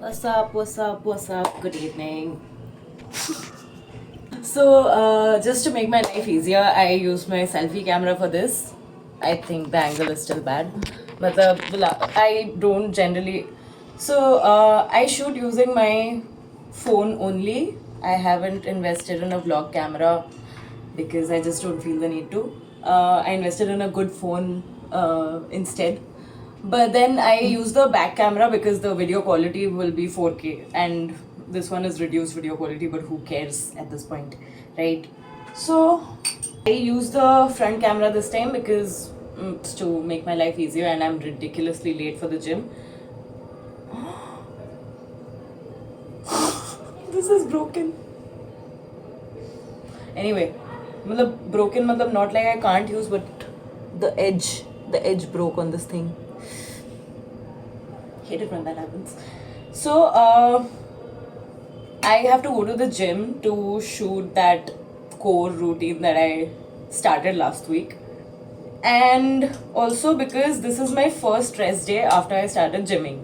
What's up, what's up, what's up? Good evening. So, just to make my life easier, I use my selfie camera for this. I think the angle is still bad. But I don't generally. So, I shoot using my phone only. I haven't invested in a vlog camera because I just don't feel the need to. I invested in a good phone instead. But then I use the back camera because the video quality will be 4K and this one is reduced video quality, but who cares at this point, right? So I use the front camera this time because it's to make my life easier, and I'm ridiculously late for the gym. This is broken. Anyway, broken not like I can't use, but the edge broke on this thing. Hate it when that happens. So I have to go to the gym to shoot that core routine that I started last week, and also because this is my first rest day after I started gymming.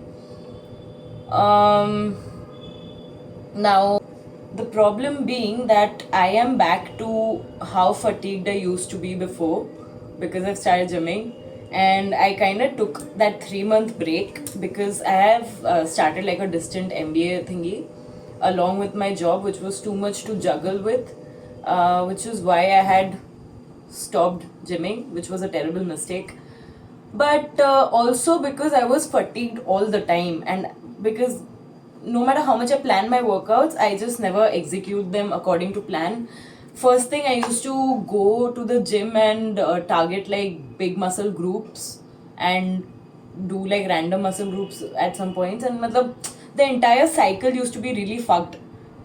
Now the problem being that I am back to how fatigued I used to be before because I've started gymming, and I kind of took that 3-month break because I have started like a distant MBA thingy along with my job, which was too much to juggle with, which is why I had stopped gymming, which was a terrible mistake. But also because I was fatigued all the time, and because no matter how much I plan my workouts, I just never execute them according to plan. First thing, I used to go to the gym and target like big muscle groups and do like random muscle groups at some points, and the entire cycle used to be really fucked.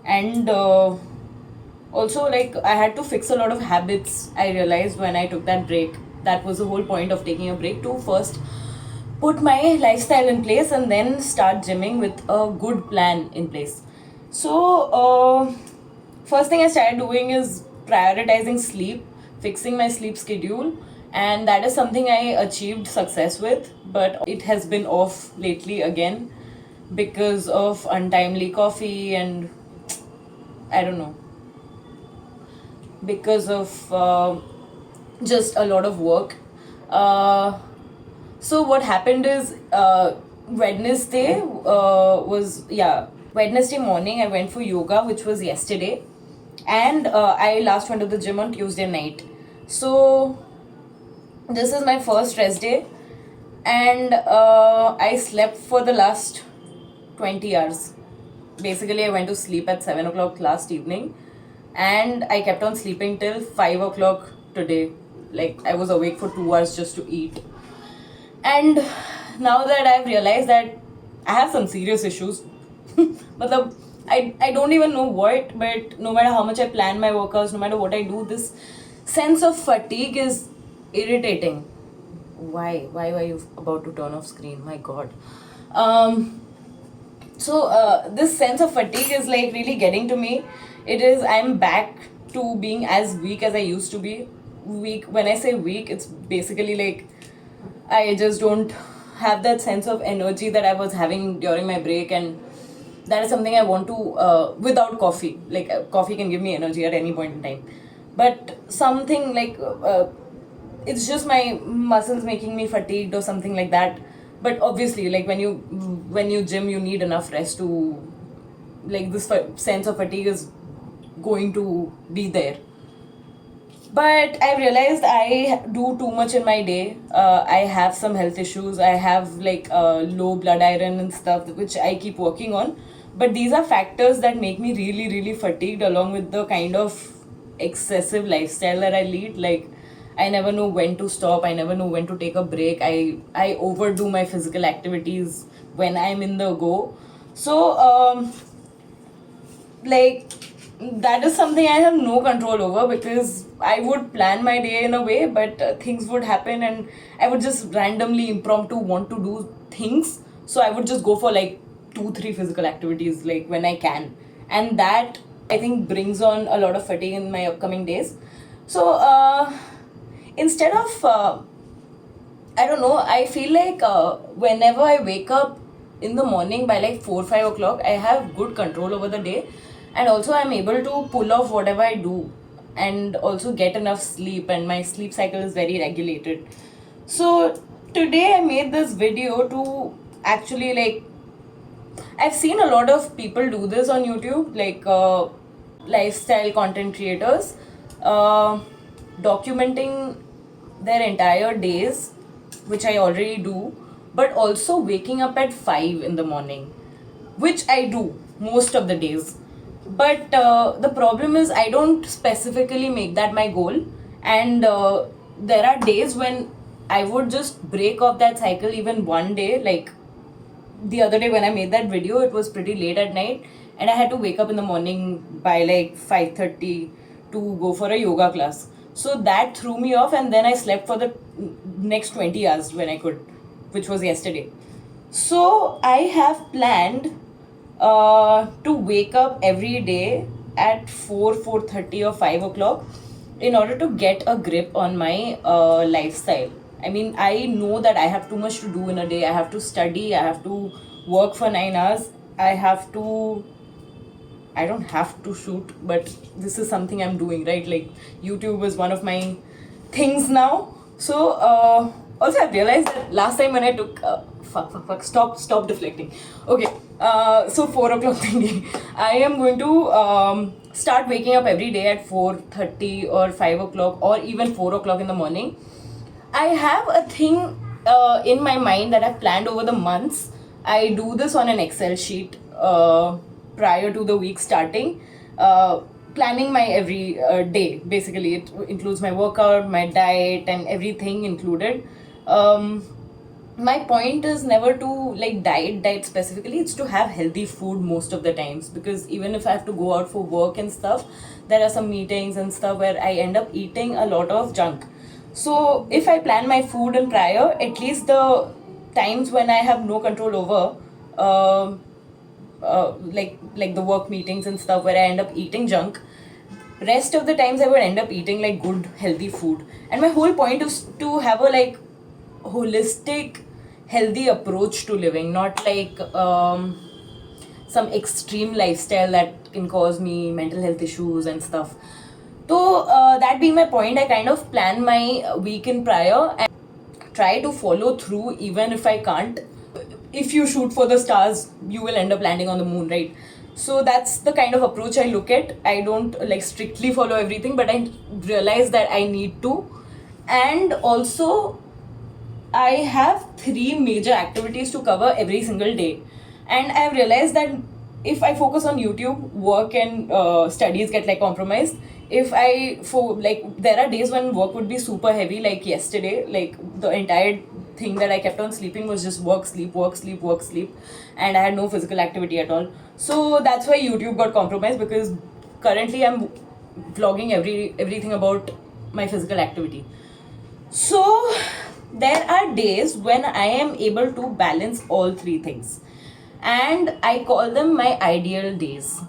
And also, like, I had to fix a lot of habits. I realized when I took that break, that was the whole point of taking a break, to first put my lifestyle in place and then start gymming with a good plan in place. So first thing I started doing is prioritizing sleep, fixing my sleep schedule, and that is something I achieved success with, but it has been off lately again because of untimely coffee and I don't know, because of just a lot of work. So what happened is Wednesday Wednesday morning I went for yoga, which was yesterday, and I last went to the gym on Tuesday night. So this is my first rest day, and I slept for the last 20 hours. Basically, I went to sleep at 7 o'clock last evening, and I kept on sleeping till 5 o'clock today. Like, I was awake for 2 hours just to eat. And now that I've realized that I have some serious issues, but I don't even know what, but no matter how much I plan my workouts, no matter what I do, this sense of fatigue is irritating. Why are you about to turn off screen? My god. So this sense of fatigue is like really getting to me. I'm back to being as weak as I used to be. Weak, when I say weak, it's basically like I just don't have that sense of energy that I was having during my break, and that is something I want to without coffee. Like, coffee can give me energy at any point in time, but something like it's just my muscles making me fatigued or something like that. But obviously, like, when you gym, you need enough rest to, like, this sense of fatigue is going to be there. But I realized I do too much in my day. I have some health issues. I have like low blood iron and stuff, which I keep working on. But these are factors that make me really, really fatigued, along with the kind of excessive lifestyle that I lead. Like, I never know when to stop. I never know when to take a break. I overdo my physical activities when I'm in the go. So, like, that is something I have no control over, because I would plan my day in a way, but things would happen and I would just randomly impromptu want to do things. So I would just go for like 2-3 physical activities, like, when I can, and that, I think, brings on a lot of fatigue in my upcoming days. So instead of I don't know, I feel like whenever I wake up in the morning by like 4-5 o'clock, I have good control over the day, and also I'm able to pull off whatever I do, and also get enough sleep, and my sleep cycle is very regulated. So today I made this video to actually, like, I've seen a lot of people do this on YouTube, like lifestyle content creators, uh, documenting their entire days, which I already do, but also waking up at 5 in the morning, which I do most of the days. But the problem is, I don't specifically make that my goal, and there are days when I would just break off that cycle even one day. Like the other day when I made that video, it was pretty late at night, and I had to wake up in the morning by like 5:30 to go for a yoga class. So that threw me off, and then I slept for the next 20 hours when I could, which was yesterday. So I have planned to wake up every day at 4:30 or 5 o'clock in order to get a grip on my lifestyle. I mean, I know that I have too much to do in a day. I have to study, I have to work for 9 hours, I have to, I don't have to shoot, but this is something I'm doing, right? Like, YouTube is one of my things now. So, also I've realized that last time when I took, stop deflecting. Okay, so 4 o'clock thingy. I am going to start waking up every day at 4:30 or 5 o'clock, or even 4 o'clock in the morning. I have a thing in my mind that I've planned over the months. I do this on an Excel sheet prior to the week starting, planning my every day. Basically, it includes my workout, my diet, and everything included. My point is never to like diet specifically. It's to have healthy food most of the times, because even if I have to go out for work and stuff, there are some meetings and stuff where I end up eating a lot of junk. So if I plan my food in prior, at least the times when I have no control over, like the work meetings and stuff where I end up eating junk, rest of the times I would end up eating like good healthy food. And my whole point is to have a like holistic healthy approach to living, not like some extreme lifestyle that can cause me mental health issues and stuff. So that being my point, I kind of plan my week in prior and try to follow through even if I can't. If you shoot for the stars, you will end up landing on the moon, right? So that's the kind of approach I look at. I don't like strictly follow everything, but I realize that I need to. And also, I have 3 major activities to cover every single day. And I've realized that if I focus on YouTube, work and studies get like compromised. If I there are days when work would be super heavy, like yesterday, like the entire thing that I kept on sleeping was just work, sleep, work, sleep, work, sleep, and I had no physical activity at all. So that's why YouTube got compromised, because currently I'm vlogging everything about my physical activity. So there are days when I am able to balance all 3 things, and I call them my ideal days.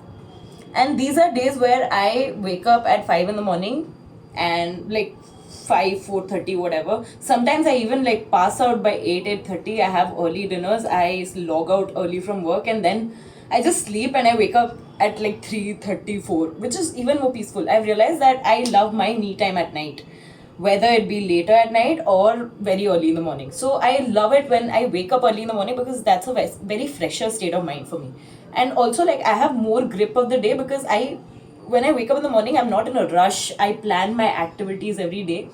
And these are days where I wake up at 5 in the morning, and like 4:30, whatever. Sometimes I even like pass out by 8:30. I have early dinners, I log out early from work, and then I just sleep and I wake up at like 3:34, which is even more peaceful. I've realized that I love my me time at night, whether it be later at night or very early in the morning. So I love it when I wake up early in the morning, because that's a very fresher state of mind for me. And also, like, I have more grip of the day, because when I wake up in the morning, I'm not in a rush. I plan my activities every day.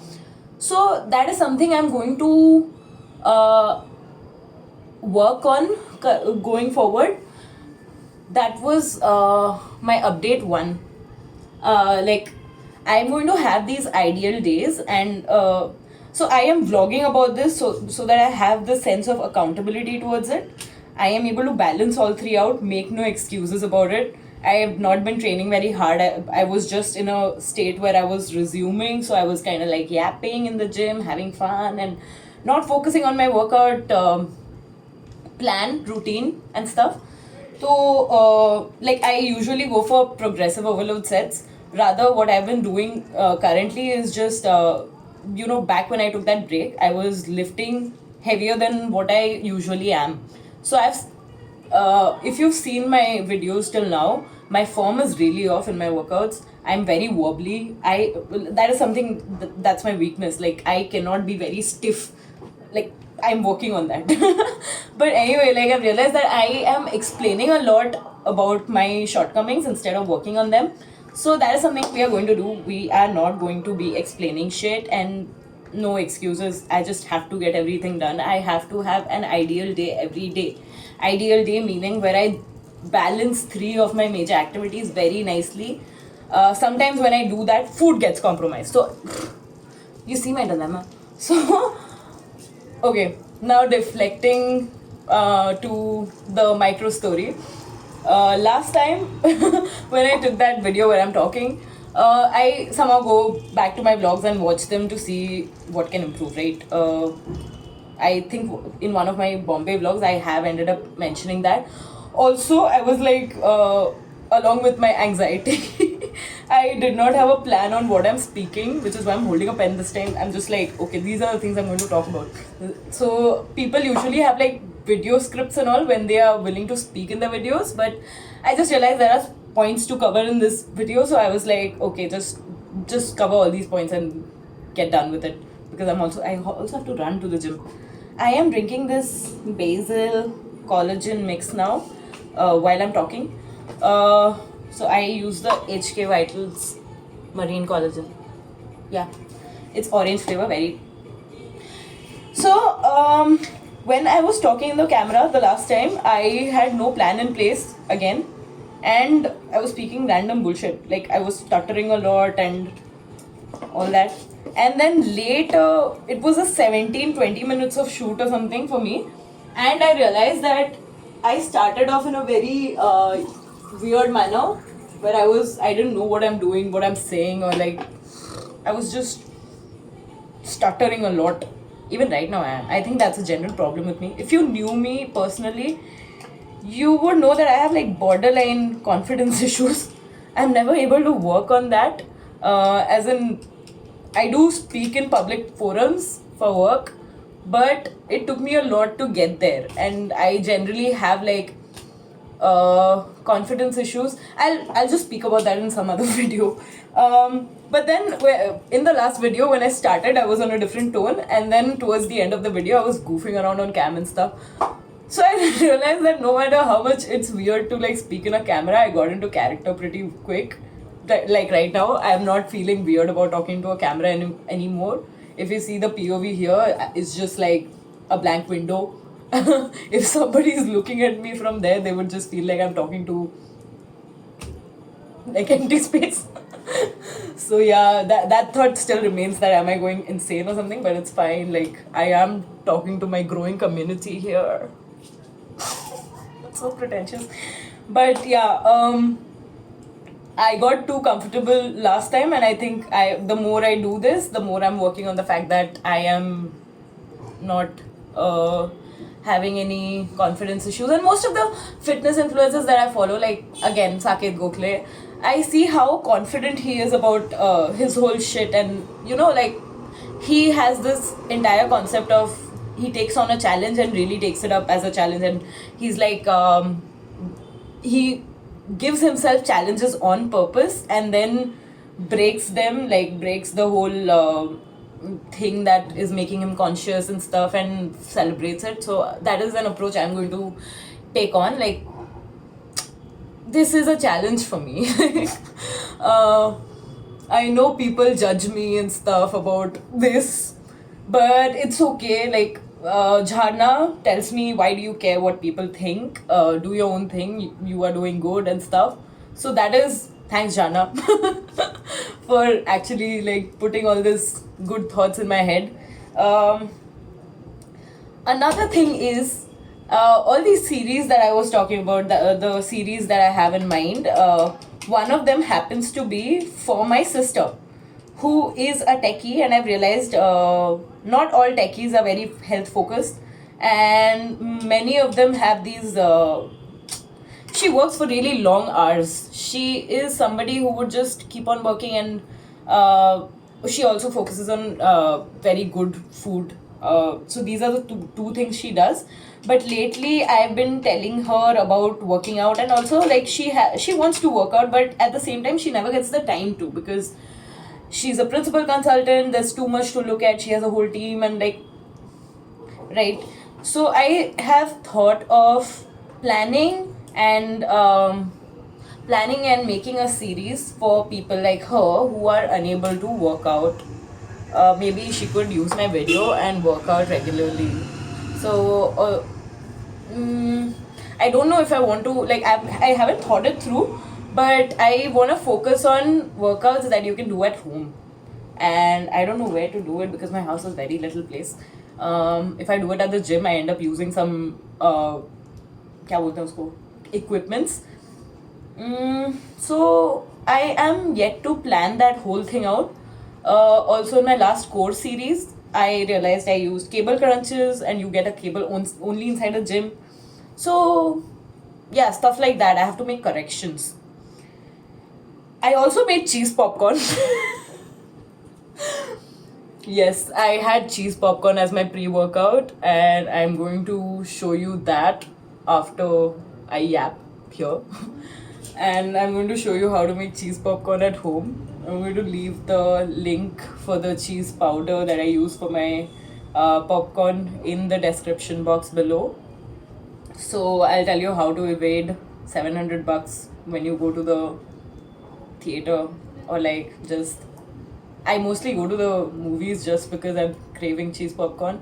So that is something I'm going to work on going forward. That was my update 1. Like, I'm going to have these ideal days, and so I am vlogging about this so that I have the sense of accountability towards it. I am able to balance all 3 out, make no excuses about it. I have not been training very hard. I was just in a state where I was resuming, so I was kind of like yapping in the gym, having fun, and not focusing on my workout plan, routine, and stuff. So, like, I usually go for progressive overload sets. Rather, what I've been doing currently is just, back when I took that break, I was lifting heavier than what I usually am. So I've if you've seen my videos till now, my form is really off in my workouts. I'm very wobbly. That is something that's my weakness. Like, I cannot be very stiff. Like, I'm working on that. But anyway, like, I've realized that I am explaining a lot about my shortcomings instead of working on them. So that is something we are going to do. We are not going to be explaining shit and no excuses. I just have to get everything done. I have to have an ideal day every day. Ideal day meaning where I balance three of my major activities very nicely. Sometimes when I do that, food gets compromised. So, you see my dilemma. So, okay, now deflecting to the micro story. Last time when I took that video where I'm talking, I somehow go back to my vlogs and watch them to see what can improve, right? I think in one of my Bombay vlogs, I have ended up mentioning that. Also, I was like, along with my anxiety, I did not have a plan on what I'm speaking, which is why I'm holding a pen this time. I'm just like, okay, these are the things I'm going to talk about. So, people usually have like video scripts and all when they are willing to speak in the videos, but I just realized there are points to cover in this video, so I was like, okay, just cover all these points and get done with it, because I also have to run to the gym. I am drinking this basil collagen mix now while I'm talking. So I use the HK Vitals marine collagen. Yeah, it's orange flavor, very. So when I was talking in the camera the last time, I had no plan in place again, and I was speaking random bullshit. Like, I was stuttering a lot and all that. And then later, it was a 17-20 minutes of shoot or something for me, and I realized that I started off in a very weird manner where I didn't know what I'm doing, what I'm saying, or like, I was just stuttering a lot. Even right now, I think that's a general problem with me. If you knew me personally, you would know that I have like borderline confidence issues. I'm never able to work on that. As in, I do speak in public forums for work, but it took me a lot to get there, and I generally have like confidence issues. I'll just speak about that in some other video. But then in the last video when I started, I was on a different tone, and then towards the end of the video, I was goofing around on cam and stuff. So I realized that no matter how much it's weird to like speak in a camera, I got into character pretty quick. Like right now, I'm not feeling weird about talking to a camera anymore. If you see the POV here, it's just like a blank window. If somebody is looking at me from there, they would just feel like I'm talking to like empty space. So yeah, that thought still remains, that am I going insane or something, but it's fine. Like, I am talking to my growing community here. That's so pretentious. But yeah, I got too comfortable last time, and I think the more I do this, the more I'm working on the fact that I am not having any confidence issues. And most of the fitness influencers that I follow, like again Saket Gokhale, I see how confident he is about his whole shit, and you know, like, he has this entire concept of, he takes on a challenge and really takes it up as a challenge, and he's like he gives himself challenges on purpose and then breaks them, like breaks the whole thing that is making him conscious and stuff, and celebrates it. So that is an approach I'm going to take on. Like, this is a challenge for me. I know people judge me and stuff about this, but it's okay. Like, Jharna tells me, why do you care what people think? Do your own thing. You are doing good and stuff. So that is, thanks Jharna for actually like putting all this good thoughts in my head. Another thing is, all these series that I was talking about, the series that I have in mind, one of them happens to be for my sister, who is a techie, and I've realized not all techies are very health focused, and many of them have these. She works for really long hours. She is somebody who would just keep on working, and she also focuses on very good food So these are the two things she does. But lately I've been telling her about working out, and also like she wants to work out, but at the same time she never gets the time to, because she's a principal consultant, there's too much to look at, she has a whole team, and like, right. So I have thought of planning and making a series for people like her who are unable to work out. Maybe she could use my video and work out regularly. So I don't know if I want to, like, I haven't thought it through, but I want to focus on workouts that you can do at home. And I don't know where to do it because my house is very little place. If I do it at the gym, I end up using some क्या बोलते हैं उसको, equipments. So I am yet to plan that whole thing out. Also, in my last course series, I realized I used cable crunches, and you get a cable only inside a gym. So yeah, stuff like that. I have to make corrections. I also made cheese popcorn. Yes, I had cheese popcorn as my pre-workout, and I'm going to show you that after I yap here. And I'm going to show you how to make cheese popcorn at home. I'm going to leave the link for the cheese powder that I use for my popcorn in the description box below. So I'll tell you how to evade $700 when you go to the theater, or like just, I mostly go to the movies just because I'm craving cheese popcorn.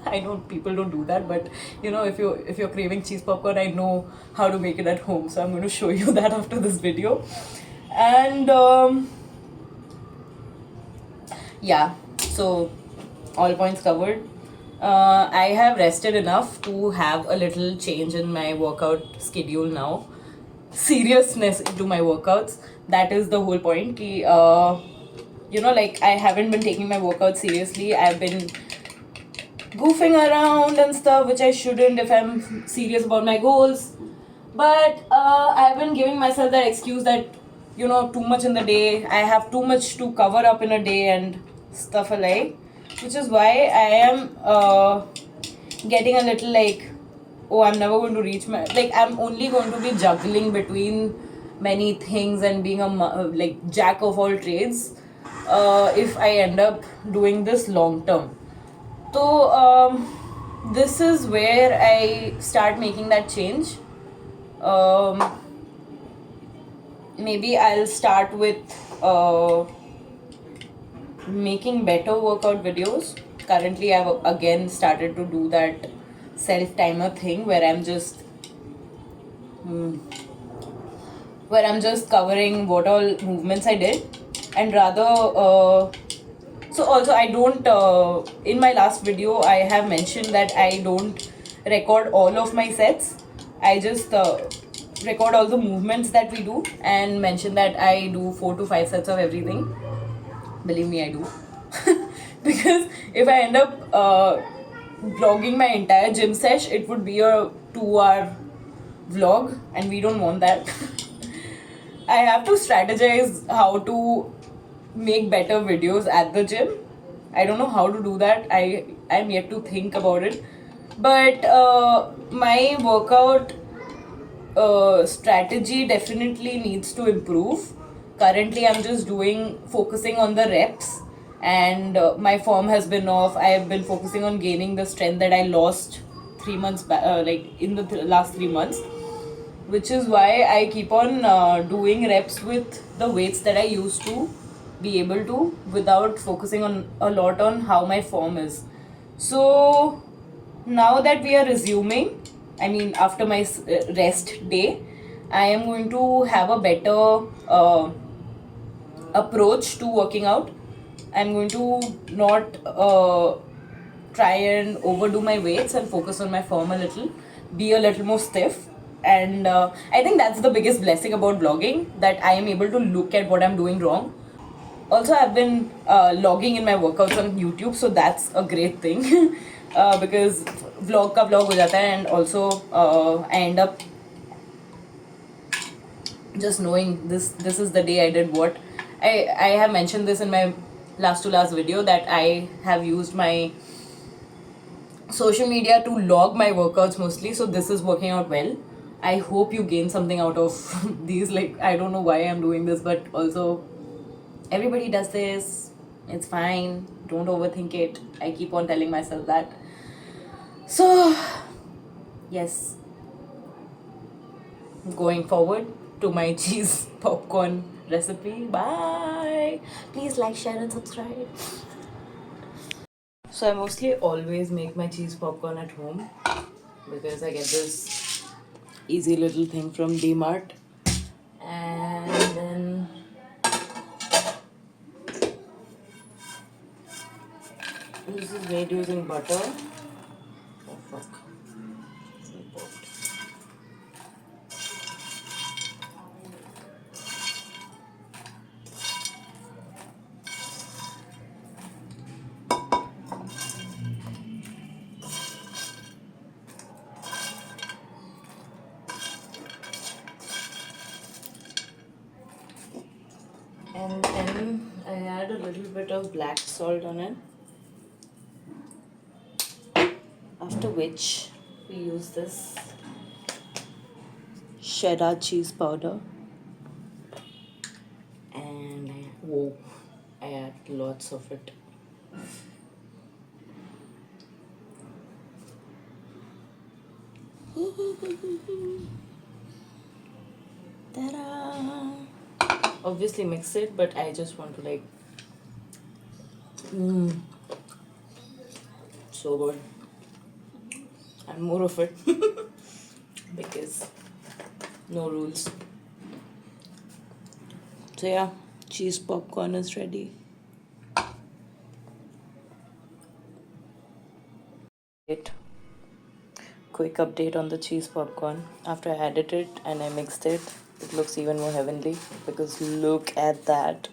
I know people don't do that, but you know, if you're craving cheese popcorn, I know how to make it at home. So I'm going to show you that after this video. And yeah, so all points covered. I have rested enough to have a little change in my workout schedule now. Seriousness into my workouts. That is the whole point. Ki, you know, like, I haven't been taking my workout seriously. I've been goofing around and stuff, which I shouldn't if I'm serious about my goals. But I've been giving myself that excuse that, you know, too much in the day, I have too much to cover up in a day and stuff alike, which is why I am getting a little like, oh, I'm never going to reach my, like, I'm only going to be juggling between many things and being a like jack of all trades if I end up doing this long term. So this is where I start making that change. Maybe I'll start with making better workout videos. Currently I've again started to do that self-timer thing where I'm just covering what all movements I did, and rather so also I don't in my last video I have mentioned that I don't record all of my sets. I just record all the movements that we do and mention that I do 4 to 5 sets of everything. Believe me, I do. Because if I end up vlogging my entire gym sesh, it would be a 2-hour vlog, and we don't want that. I have to strategize how to make better videos at the gym. I don't know how to do that. I'm yet to think about it. But my workout strategy definitely needs to improve. Currently I'm just focusing on the reps, and my form has been off. I have been focusing on gaining the strength that I lost 3 months back, like in the last 3 months, which is why I keep on doing reps with the weights that I used to be able to, without focusing on a lot on how my form is. So now that we are resuming, I mean after my rest day, I am going to have a better approach to working out. I'm going to not try and overdo my weights and focus on my form a little, be a little more stiff. And I think that's the biggest blessing about vlogging, that I am able to look at what I'm doing wrong. Also, I've been logging in my workouts on YouTube, so that's a great thing. Because vlog ka vlog ho jata hai, and also I end up just knowing this is the day I did what. I have mentioned this in my last to last video that I have used my social media to log my workouts mostly, so this is working out well. I hope you gain something out of these. Like, I don't know why I'm doing this, but also everybody does this. It's fine. Don't overthink it. I keep on telling myself that. So, yes, going forward to my cheese popcorn recipe. Bye. Please like, share, and subscribe. So I mostly always make my cheese popcorn at home because I get this easy little thing from Dmart, and then this is made using butter. Oh fuck. And then I add a little bit of black salt on it. After which we use this cheddar cheese powder, and I add lots of it. Ta-da! Obviously mix it, but I just want to like, so good, and more of it because no rules. So yeah, cheese popcorn is ready. Quick update on the cheese popcorn. After I added it and I mixed it, it looks even more heavenly because look at that.